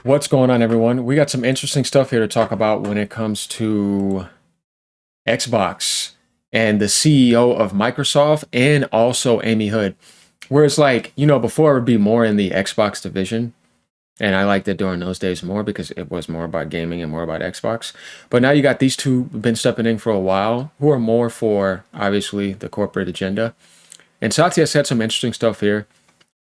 What's going on, everyone? We got some interesting stuff here to talk about when it comes to Xbox and the CEO of Microsoft and also Amy Hood. Whereas, like, before it would be more in the Xbox division. And I liked it during those days more because it was more about gaming and more about Xbox. But now you got these two been stepping in for a while who are more for, obviously, the corporate agenda. And Satya said some interesting stuff here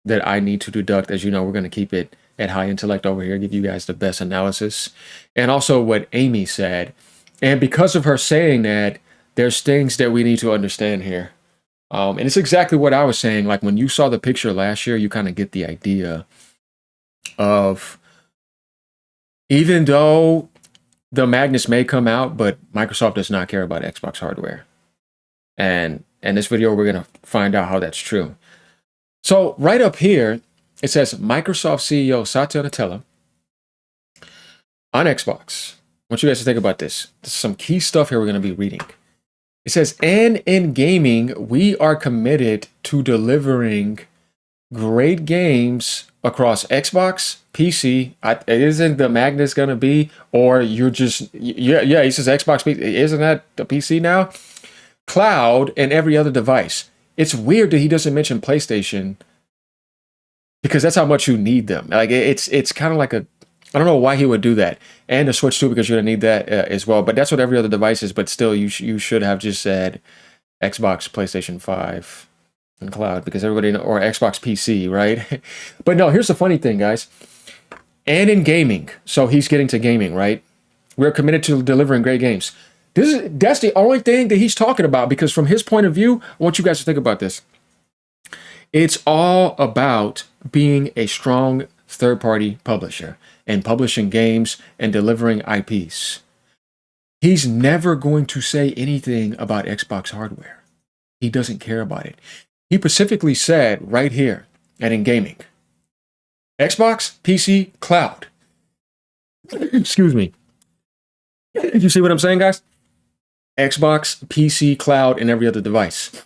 that I need to deduct. As you know, we're going to keep it at high intellect over here, give you guys the best analysis. And also what Amy said. And because of her saying that, there's things that we need to understand here. And it's exactly what I was saying. Like when you saw the picture last year, you kind of get the idea of, even though the magnets may come out, but Microsoft does not care about Xbox hardware. And in this video, we're going to find out how that's true. So right up here, it says Microsoft CEO Satya Nadella on Xbox. I want you guys to think about this. There's some key stuff here we're going to be reading. It says, and in gaming, we are committed to delivering great games across Xbox, PC. Isn't the magnets going to be, or you're just, yeah, he says Xbox, PC. Isn't that the PC now? Cloud and every other device. It's weird that he doesn't mention PlayStation because that's how much you need them. Like it's kind of like I don't know why he would do that. And the Switch too, because you're gonna need that as well. But that's what every other device is. But still, you should have just said Xbox, PlayStation 5, and cloud, because everybody or Xbox PC, right? But no, here's the funny thing, guys. And in gaming, so he's getting to gaming, right? We're committed to delivering great games. That's the only thing that he's talking about, because from his point of view, I want you guys to think about this. It's all about being a strong third-party publisher and publishing games and delivering IPs. He's never going to say anything about Xbox hardware. He doesn't care about it. He specifically said right here, and in gaming, Xbox, PC, cloud. Excuse me. You see what I'm saying, guys? Xbox, PC, cloud, and every other device.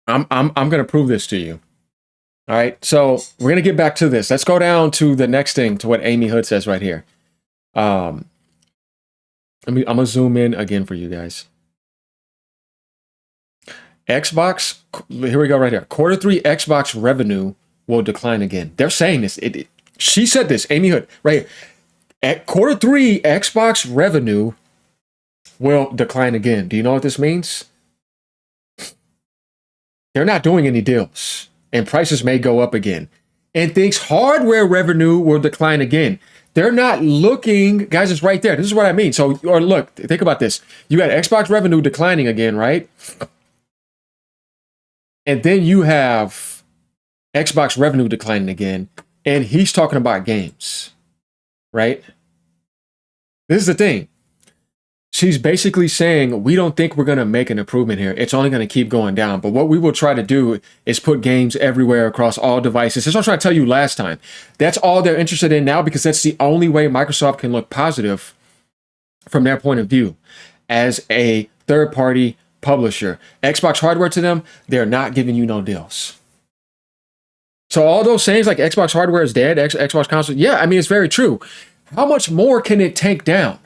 I'm going to prove this to you. All right, so we're going to get back to this. Let's go down to the next thing, to what Amy Hood says right here. I'm going to zoom in again for you guys. Xbox, here we go right here. Q3 Xbox revenue will decline again. They're saying this. She said this, Amy Hood, right here. At Q3 Xbox revenue will decline again. Do you know what this means? They're not doing any deals, and prices may go up again. And thinks hardware revenue will decline again. They're not looking, guys, it's right there. This is what I mean. So, or look, think about this. You got Xbox revenue declining again, right? And then you have Xbox revenue declining again, and he's talking about games, right? This is the thing. She's basically saying, we don't think we're going to make an improvement here. It's only going to keep going down. But what we will try to do is put games everywhere across all devices. That's what I was trying to tell you last time. That's all they're interested in now, because that's the only way Microsoft can look positive from their point of view as a third-party publisher. Xbox hardware to them, they're not giving you no deals. So all those sayings like Xbox hardware is dead, Xbox console, yeah, I mean, it's very true. How much more can it tank down?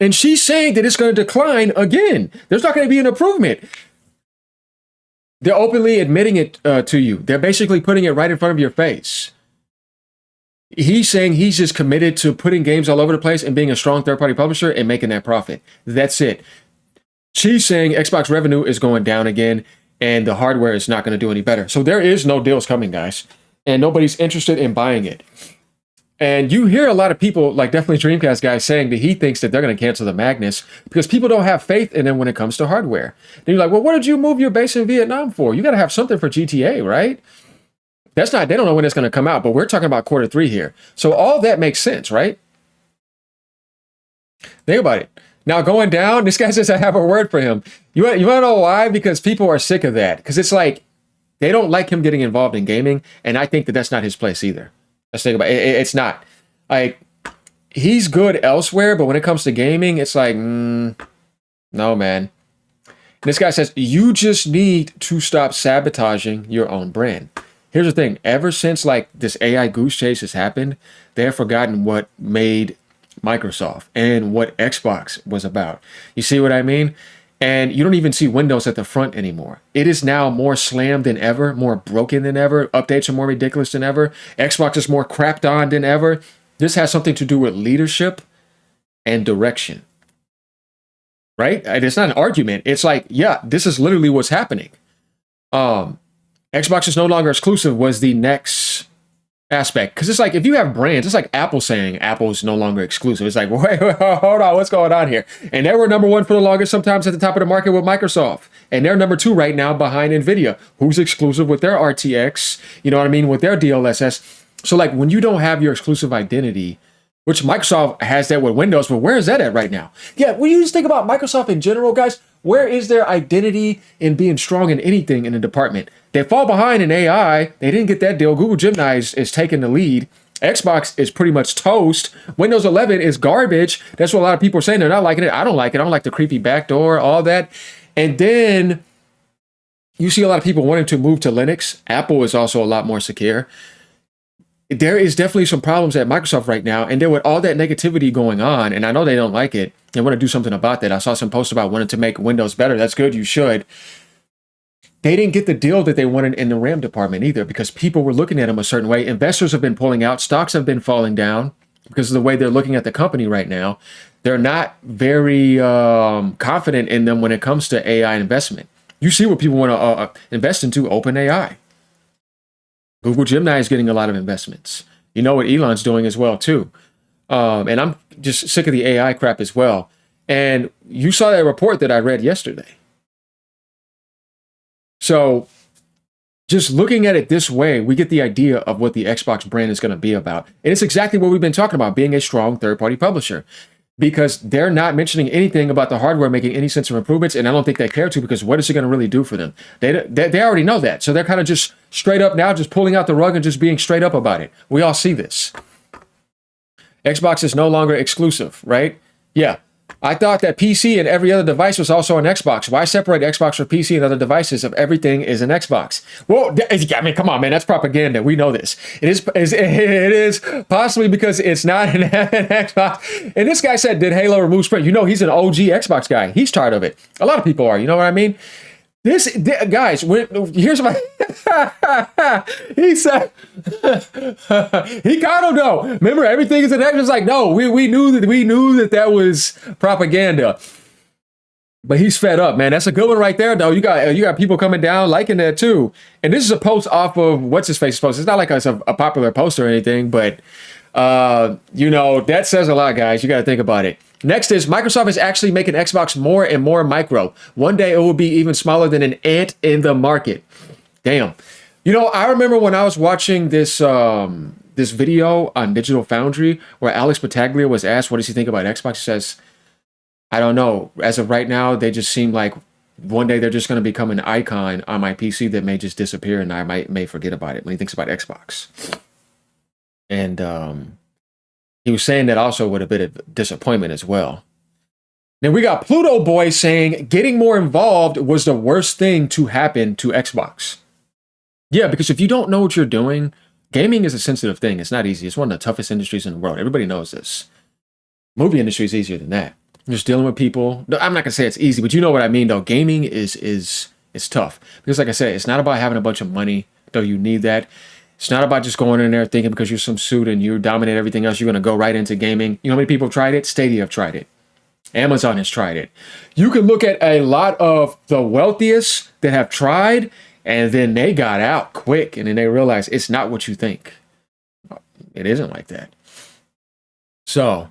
And she's saying that it's going to decline again. There's not going to be an improvement. They're openly admitting it to you. They're basically putting it right in front of your face. He's saying he's just committed to putting games all over the place and being a strong third-party publisher and making that profit. That's it. She's saying Xbox revenue is going down again, and the hardware is not going to do any better. So there is no deals coming, guys. And nobody's interested in buying it. And you hear a lot of people, like definitely Dreamcast guys, saying that he thinks that they're going to cancel the magnets because people don't have faith in them when it comes to hardware. Then you're like, well, what did you move your base in Vietnam for? You got to have something for GTA, right? That's not, they don't know when it's going to come out, but we're talking about Q3 here. So all that makes sense, right? Think about it. Now going down, this guy says I have a word for him. You want to know why? Because people are sick of that. Because it's like, they don't like him getting involved in gaming. And I think that that's not his place either. Let's think about it. It's not. Like, he's good elsewhere, but when it comes to gaming, it's like, no, man. And this guy says, you just need to stop sabotaging your own brand. Here's the thing. Ever since like this AI goose chase has happened, they have forgotten what made Microsoft and what Xbox was about. You see what I mean? And you don't even see Windows at the front anymore. It is now more slammed than ever, more broken than ever. Updates are more ridiculous than ever. Xbox is more crapped on than ever. This has something to do with leadership and direction, right? And it's not an argument. It's like, yeah, this is literally what's happening. Xbox is no longer exclusive was the next aspect. Because it's like, if you have brands, it's like Apple saying Apple is no longer exclusive. It's like, wait, hold on, what's going on here? And they were number one for the longest, sometimes at the top of the market with Microsoft. And they're number two right now behind NVIDIA, who's exclusive with their RTX, you know what I mean, with their DLSS. So like when you don't have your exclusive identity, which Microsoft has that with Windows, but where is that at right now? Yeah, when you just think about Microsoft in general, guys, where is their identity in being strong in anything in the department? They fall behind in AI. They didn't get that deal. Google Gemini is taking the lead. Xbox is pretty much toast. Windows 11 is garbage. That's what a lot of people are saying. They're not liking it. I don't like it. I don't like the creepy backdoor, all that. And then you see a lot of people wanting to move to Linux. Apple is also a lot more secure. There is definitely some problems at Microsoft right now. And then with all that negativity going on, and I know they don't like it, they want to do something about that. I saw some posts about wanting to make Windows better. That's good. You should. They didn't get the deal that they wanted in the RAM department either because people were looking at them a certain way. Investors have been pulling out. Stocks have been falling down because of the way they're looking at the company right now. They're not very confident in them when it comes to AI investment. You see what people want to invest into, OpenAI. Google Gemini is getting a lot of investments. You know what Elon's doing as well, too. And I'm just sick of the AI crap as well. And you saw that report that I read yesterday. So just looking at it this way, we get the idea of what the Xbox brand is going to be about. And it's exactly what we've been talking about, being a strong third-party publisher. Because they're not mentioning anything about the hardware making any sense of improvements, and I don't think they care to, because what is it going to really do for them? They already know that. So they're kind of just straight up now, just pulling out the rug and just being straight up about it. We all see this. Xbox is no longer exclusive, right? Yeah. I thought that PC and every other device was also an Xbox. Why separate Xbox from PC and other devices if everything is an Xbox? Well, I mean, come on, man. That's propaganda. We know this. It is possibly because it's not an Xbox. And this guy said, did Halo remove Sprint? You know, he's an OG Xbox guy. He's tired of it. A lot of people are. You know what I mean? Guys, here's my he said he kind of know. Remember, everything is an Xbox. Like, no, we knew that was propaganda. But he's fed up, man. That's a good one right there, though. You got people coming down liking that too. And this is a post off of what's his face post. It's not like it's a popular post or anything, but you know, that says a lot, guys. You got to think about it. Next is Microsoft is actually making Xbox more and more micro. One day it will be even smaller than an ant in the market. Damn. You know, I remember when I was watching this this video on Digital Foundry where Alex Battaglia was asked, what does he think about Xbox? He says, I don't know. As of right now, they just seem like one day they're just going to become an icon on my PC that may just disappear and I may forget about it when he thinks about Xbox. And he was saying that also with a bit of disappointment as well. Then we got Pluto Boy saying getting more involved was the worst thing to happen to Xbox. Yeah, because if you don't know what you're doing, gaming is a sensitive thing. It's not easy. It's one of the toughest industries in the world. Everybody knows this. Movie industry is easier than that. Just dealing with people. I'm not gonna say it's easy, but you know what I mean, though. Gaming is tough because, like I said, it's not about having a bunch of money, though you need that. It's not about just going in there thinking because you're some suit and you dominate everything else, you're going to go right into gaming. You know how many people have tried it? Stadia have tried it. Amazon has tried it. You can look at a lot of the wealthiest that have tried, and then they got out quick, and then they realized it's not what you think. It isn't like that. So,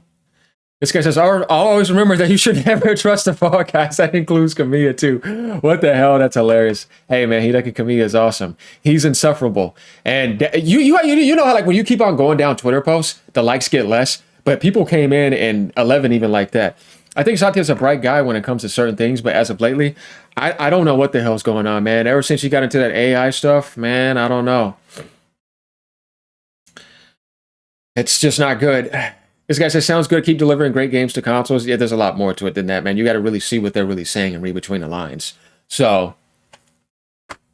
this guy says, I'll always remember that you should never trust the Fall Guys. That includes Kamiya, too. What the hell? That's hilarious. Hey, man, Hideki Kamiya is awesome. He's insufferable. And you know how, like, when you keep on going down Twitter posts, the likes get less? But people came in, and 11 even like that. I think Satya's a bright guy when it comes to certain things, but as of lately, I don't know what the hell's going on, man. Ever since he got into that AI stuff, man, I don't know. It's just not good. This guy says, sounds good. Keep delivering great games to consoles. Yeah, there's a lot more to it than that, man. You got to really see what they're really saying and read between the lines. So,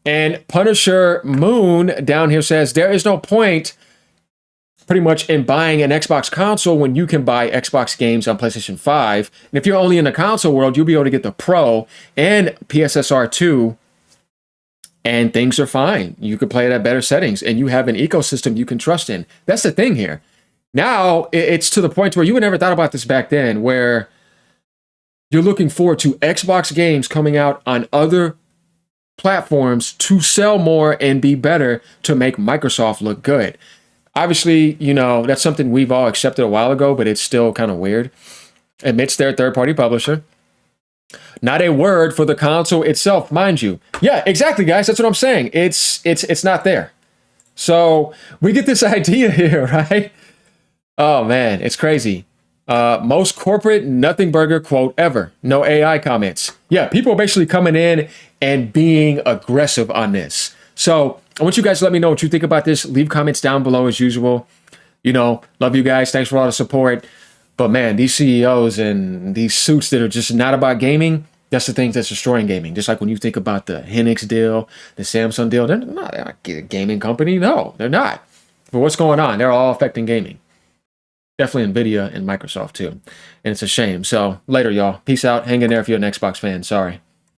And Punisher Moon down here says, there is no point pretty much in buying an Xbox console when you can buy Xbox games on PlayStation 5. And if you're only in the console world, you'll be able to get the Pro and PSSR 2, and things are fine. You can play it at better settings, and you have an ecosystem you can trust in. That's the thing here. Now, it's to the point where you would never thought about this back then, where you're looking forward to Xbox games coming out on other platforms to sell more and be better to make Microsoft look good. Obviously, you know, that's something we've all accepted a while ago, but it's still kind of weird. Admits they're a third-party publisher. Not a word for the console itself, mind you. Yeah, exactly, guys. That's what I'm saying. It's not there. So we get this idea here, right? Oh, man, it's crazy. Most corporate nothing burger quote ever. No AI comments. Yeah, people are basically coming in and being aggressive on this. So I want you guys to let me know what you think about this. Leave comments down below as usual. You know, love you guys. Thanks for all the support. But man, these CEOs and these suits that are just not about gaming, that's the things that's destroying gaming. Just like when you think about the Hynix deal, the Samsung deal, they're not a gaming company. No, they're not. But what's going on? They're all affecting gaming. Definitely NVIDIA and Microsoft too. And it's a shame. So later, y'all. Peace out. Hang in there if you're an Xbox fan. Sorry.